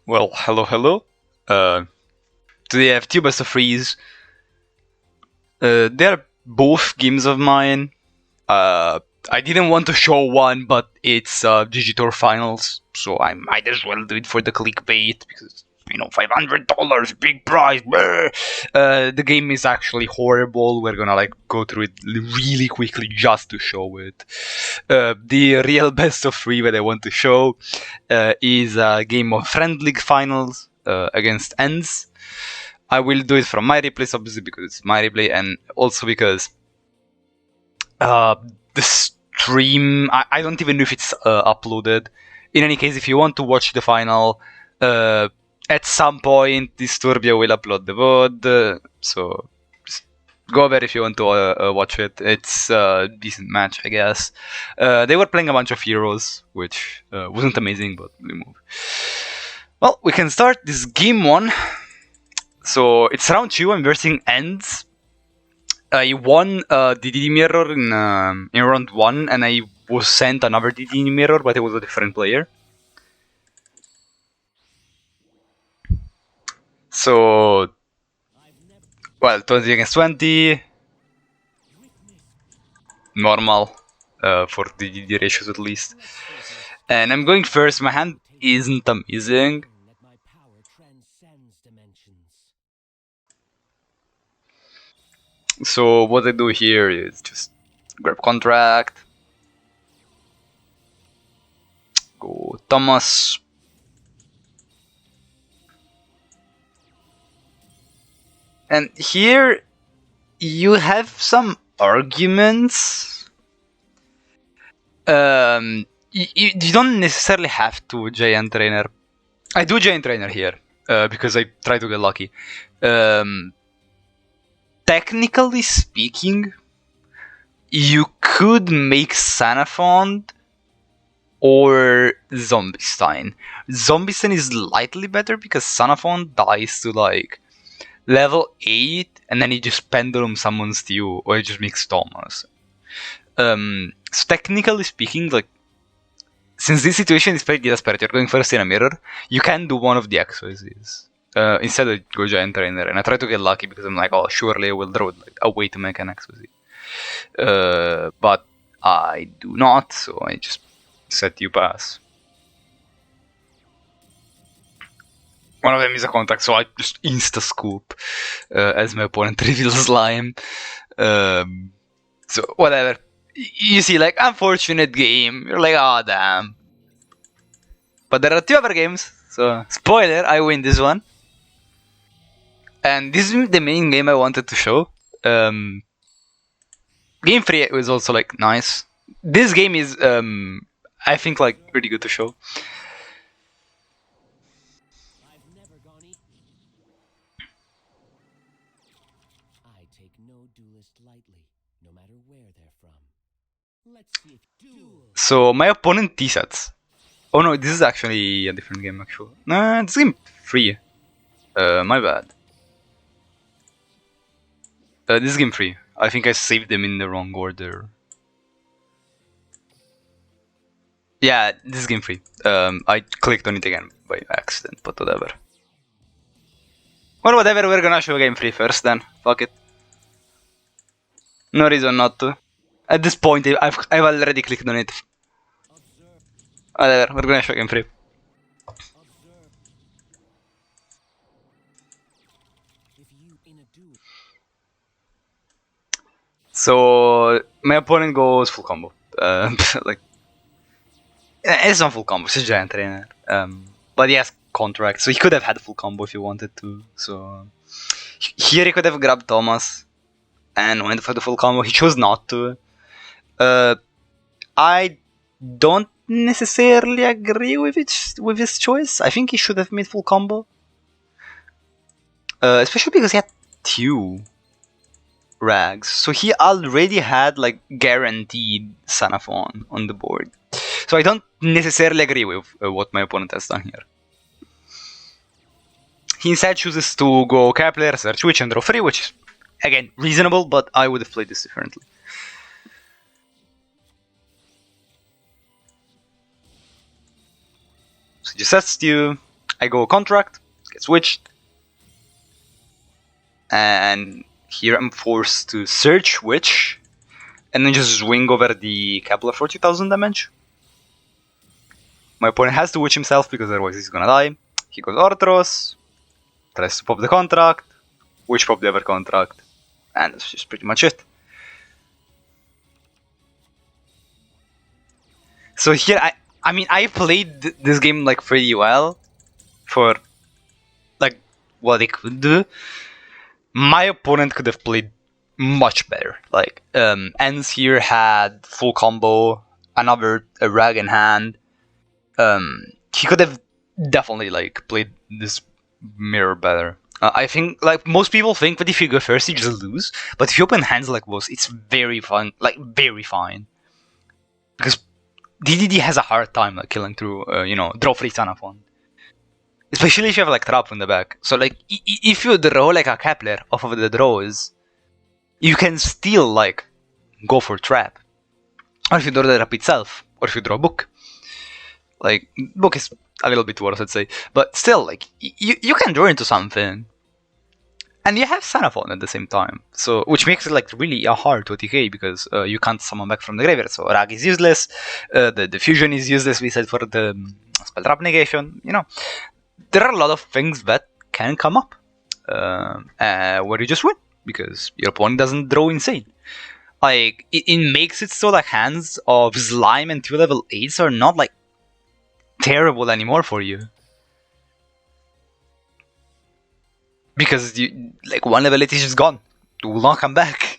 Well, hello. Uh, Today I have two best of threes. They're both games of mine. Uh, I didn't want to show one, but it's GGTOOR finals, so I might as well do it for the clickbait because $500, big prize. The game is actually horrible. We're gonna go through it really quickly just to show it. The real best of three that I want to show is a game of Friend League finals against EndS. I will do it from my replays, obviously, because it's my replay, and also because the stream, I don't even know if it's uploaded. In any case, if you want to watch the final, at some point, Disturbia will upload the VOD, so just go there if you want to watch it. It's a decent match, I guess. They were playing a bunch of heroes, which wasn't amazing, but we move. Well, we can start this game one. So it's round 2, I'm versing EndS. I won DDD mirror in round 1, and I was sent another DDD mirror, but it was a different player. So, well, 20 against 20, normal for DDD ratios at least. And I'm going first. My hand isn't amazing. So what I do here is just grab contract, go Thomas, and here you have some arguments. You don't necessarily have to Giant Trainer. I do Giant Trainer here because I try to get lucky. Technically speaking, you could make Sanafond or Zombiestein. Zombiestein is slightly better because Sanafond dies to level 8 and then he just pendulum summons you, or he just makes Thomas. So technically speaking, since this situation is pretty desperate, you're going first in a mirror, you can do one of the exorcisms. Instead I go Giant Trainer, and I try to get lucky because I'm like, oh, surely I will draw a way to make an exorcism. But I do not, so I just set you pass. One of them is a contact, so I just insta-scoop as my opponent reveals slime. So, whatever. You see, unfortunate game. You're like, oh, damn. But there are 2 other games, so spoiler, I win this one. And this is the main game I wanted to show. Game 3 was also nice. This game is, I think, pretty good to show. So my opponent T-sets. Oh no, this is actually a different game actually. Nah, this game 3. My bad. This is game 3. I think I saved them in the wrong order. Yeah, this is game 3. I clicked on it again by accident, but whatever. Well, whatever, we're gonna show game 3 first then. Fuck it. No reason not to. At this point, I've already clicked on it. Whatever, we're gonna show game 3. So my opponent goes full combo. It's not full combo. It's a Giant Trainer. But he has contract, so he could have had full combo if he wanted to. So here he could have grabbed Thomas and went for the full combo. He chose not to. I don't necessarily agree with his choice. I think he should have made full combo, especially because he had 2 rags, so he already had guaranteed Sanafon on the board. So I don't necessarily agree with what my opponent has done here. He instead chooses to go Kepler, search Witch, and draw 3, which is again reasonable, but I would have played this differently. So just sets you. I go contract, get switched, and here I'm forced to search witch, and then just swing over the Kepler for 2000 damage. My opponent has to witch himself because otherwise he's gonna die. He goes Orthros, tries to pop the contract, witch pop the other contract, and that's just pretty much it. So here, I mean, I played this game like pretty well for like what they could do. My opponent could have played much better. Like EndS here had full combo, another rag in hand. He could have definitely like played this mirror better. I think like most people think that if you go first you just lose, but if you open hands like this, it's very fun, like very fine. Because DDD has a hard time like killing through, draw free Xanathon. Especially if you have like trap in the back. So like if you draw like a Kepler off of the draws, you can still like go for trap. Or if you draw the trap itself, or if you draw book. Like book is a little bit worse, I'd say, but still like you can draw into something. And you have Xanathon at the same time, so which makes it like really hard to OTK because you can't summon back from the graveyard. So Rag is useless, the fusion is useless. We said for the spell trap negation. There are a lot of things that can come up where you just win because your opponent doesn't draw insane. Like it makes it so like hands of slime and 2 level 8s are not like terrible anymore for you. Because you like 1 level 8 is just gone. It will not come back,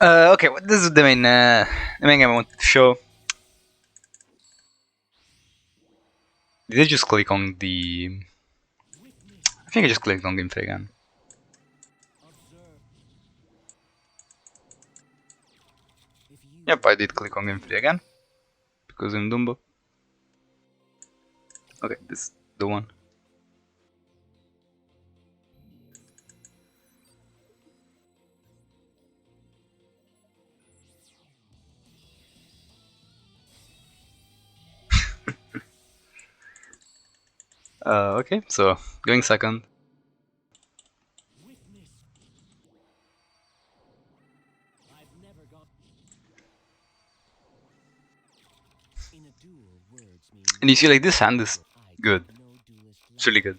Okay, well, this is the main game I wanted to show. Did I just click on the... I think I just clicked on gameplay again. Yep, I did click on gameplay again. Because I'm Dumbo. Okay, this is the one. Okay, so going second. And you see, like, this hand is good. It's really good.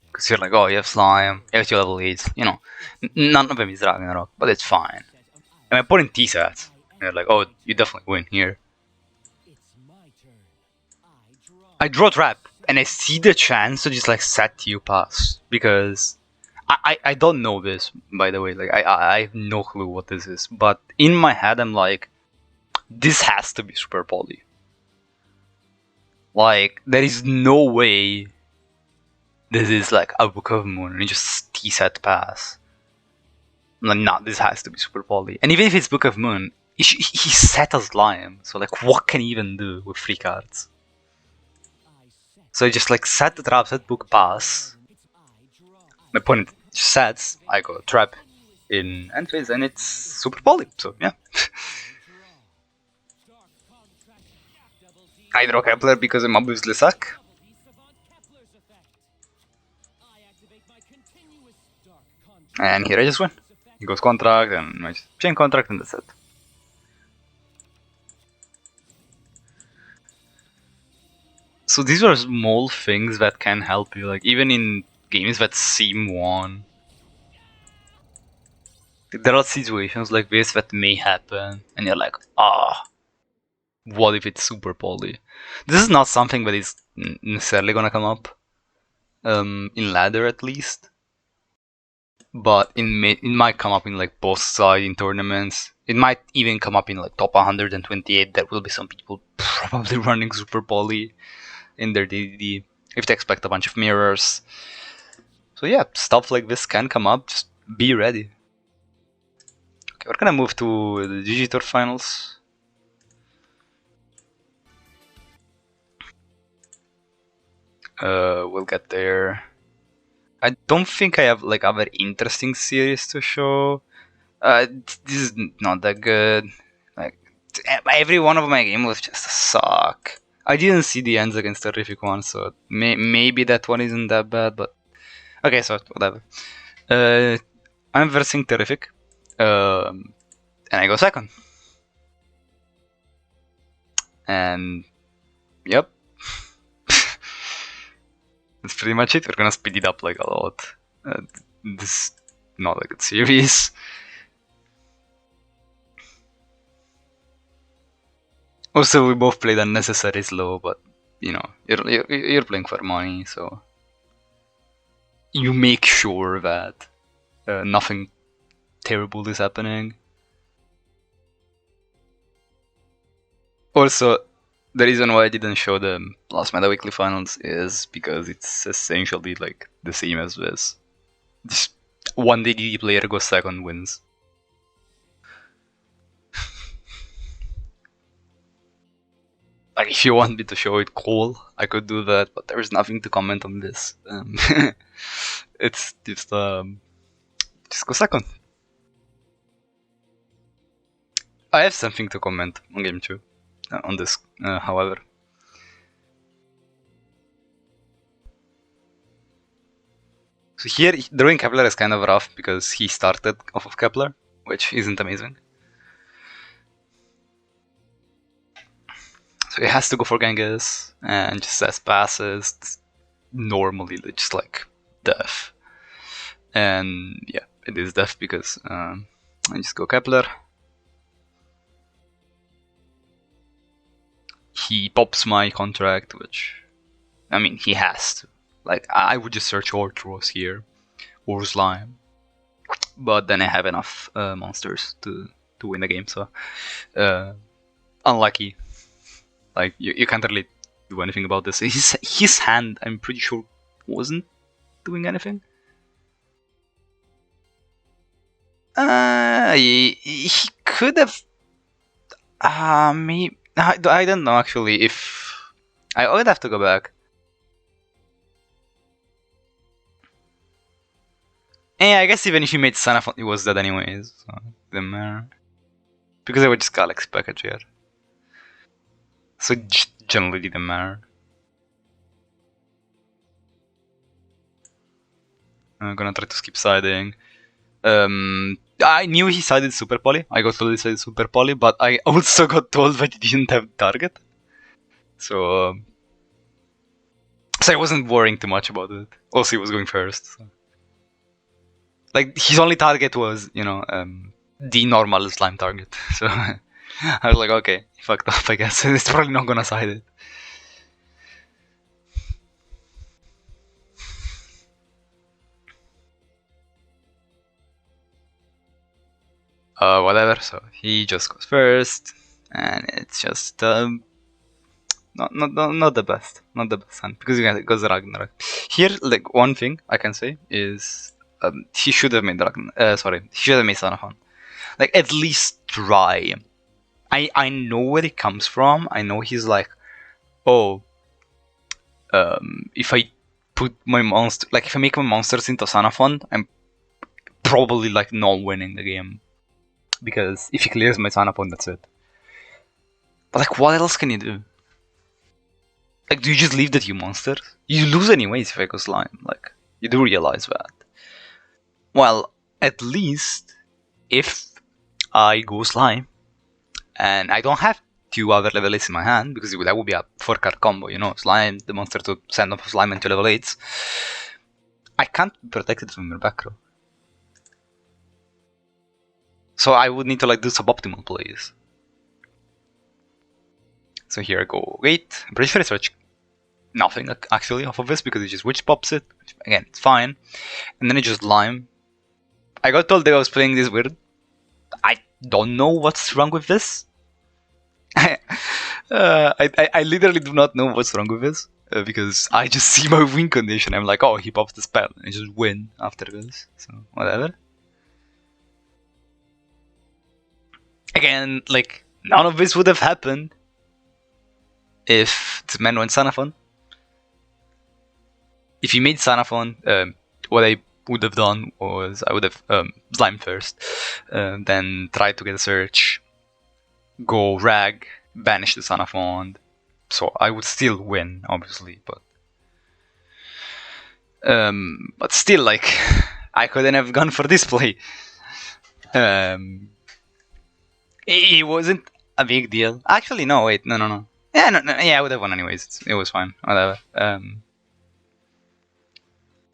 Because you're like, oh, you have slime, you have 2 level 8s, none of them is Ragnarok, but it's fine. And my opponent T-sats, and you're like, oh, you definitely win here. I draw trap, and I see the chance to just like set you pass, because I don't know this, by the way, like I have no clue what this is, but in my head I'm like, this has to be super poly. Like, there is no way this is like a Book of Moon and just T-set pass. Like, nah, this has to be super poly. And even if it's Book of Moon, he set a slime, so like what can he even do with 3 cards? So I just like set the trap, set book, pass. My opponent just sets, I go trap in end phase, and it's super poly, so yeah. I draw Kepler because I'm obviously suck. And here I just win. He goes contract, and I just chain contract, and that's it. So these are small things that can help you, like even in games that seem won. There are situations like this that may happen, and you're like, what if it's super poly? This is not something that is necessarily gonna come up, in ladder at least. But it might come up in like boss side in tournaments. It might even come up in like top 128. There will be some people probably running super poly in their DDD if they expect a bunch of mirrors. So yeah, stuff like this can come up, just be ready. Okay, we're gonna move to the GGTOOR finals. We'll get there. I don't think I have like other interesting series to show. This is not that good. Like every one of my games was just a suck. I didn't see the ends against Terrific one, so maybe that one isn't that bad, but okay, so whatever. I'm versing Terrific, and I go second. And yep, that's pretty much it. We're gonna speed it up like a lot. This is not a good series. Also, we both played unnecessary slow, but you know, you're playing for money, so you make sure that nothing terrible is happening. Also, the reason why I didn't show the last Meta Weekly Finals is because it's essentially like the same as this. Just one DDD player goes second, wins. Like, if you want me to show it, cool, I could do that, but there's nothing to comment on this. It's just go second. I have something to comment on game 2, on this, however. So here, drawing Kepler is kind of rough because he started off of Kepler, which isn't amazing. So he has to go for Genghis, and just as passes, normally just like death. And yeah, it is death because I just go Kepler. He pops my contract, which, I mean, he has to. Like, I would just search Orthros here, or Slime. But then I have enough monsters to win the game, so unlucky. Like, you can't really do anything about this. His hand, I'm pretty sure, wasn't doing anything. He could have. Maybe I don't know actually. If I would have to go back. Yeah, I guess even if he made Sanaphon, he was dead anyways. So it didn't matter. Because I would just Galaxy package here. So it generally didn't matter. I'm gonna try to skip siding. I knew he sided Super Poly. I got told he sided Super Poly, but I also got told that he didn't have target. So I wasn't worrying too much about it. Also, he was going first. So. Like, his only target was, you know, the normal slime target. So I was like, okay, he fucked up, I guess. It's probably not gonna side it. Whatever, so he just goes first, and it's just not the best, not the best hand, because it goes Ragnarok. Here, like, one thing I can say is he should have made he should have made Sanaphon. Like, at least try. I know where it comes from. I know he's like, oh, if I put my monster, like, if I make my monsters into Sanaphon, I'm probably like not winning the game. Because if he clears my Sanaphon, that's it. But like, what else can you do? Like, do you just leave the two monsters? You lose anyways if I go slime. Like, you do realize that. Well, at least if I go slime and I don't have two other level 8s in my hand, because that would be a 4-card combo, you know, slime, the monster to send off slime into level 8s. I can't be protected from your back row. So I would need to like do suboptimal plays. So here I go wait. I'm pretty sure I search nothing actually off of this because it just witch pops it. Again, it's fine. And then it just lime. I got told that I was playing this weird. I don't know what's wrong with this. I literally do not know what's wrong with this. Because I just see my win condition. I'm like, oh, he pops the spell. And I just win after this. So, whatever. Again, like, none of this would have happened if this man went Sanaphon. If he made Sanaphon, what I would have done was I would have Slime first, then try to get a search, go Rag, banish the Sanaphon, so I would still win, obviously, but still, like, I couldn't have gone for this play. It wasn't a big deal. Actually, no, wait, no. Yeah, no, yeah, I would have won anyways. It was fine, whatever.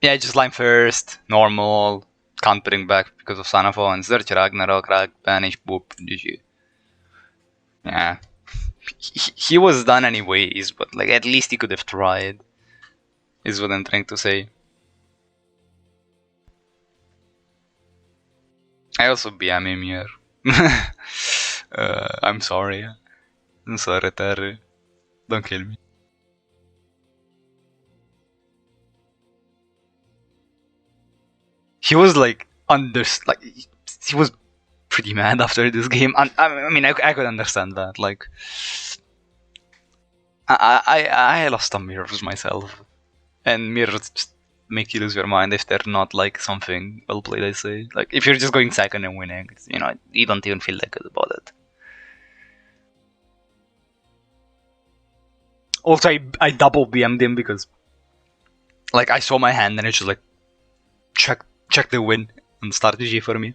Yeah, just line first, normal, can't bring back because of Sanafon, search Ragnarok, banish, boop, GG. Yeah. He was done anyways, but like at least he could have tried, is what I'm trying to say. I also BM him here. I'm sorry. I'm sorry, Terry. Don't kill me. He was like he was pretty mad after this game. And I mean, I could understand that. Like, I lost some mirrors myself, and mirrors just make you lose your mind if they're not like something well played. I say, like, if you're just going second and winning, you know, you don't even feel that good about it. Also, I double BM'd him because, like, I saw my hand and it's just like check the win and strategy for me.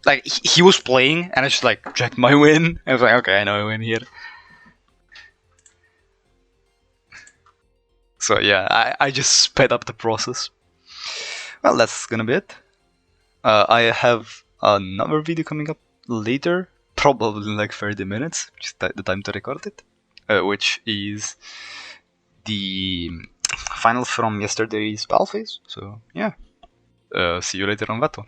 Like, he was playing and I just like checked my win. I was like, okay, I know I win here. So yeah, I just sped up the process. Well, that's gonna be it. I have another video coming up later, probably in like 30 minutes, which is the time to record it, which is the final from yesterday's battle phase. So yeah, see you later on that one.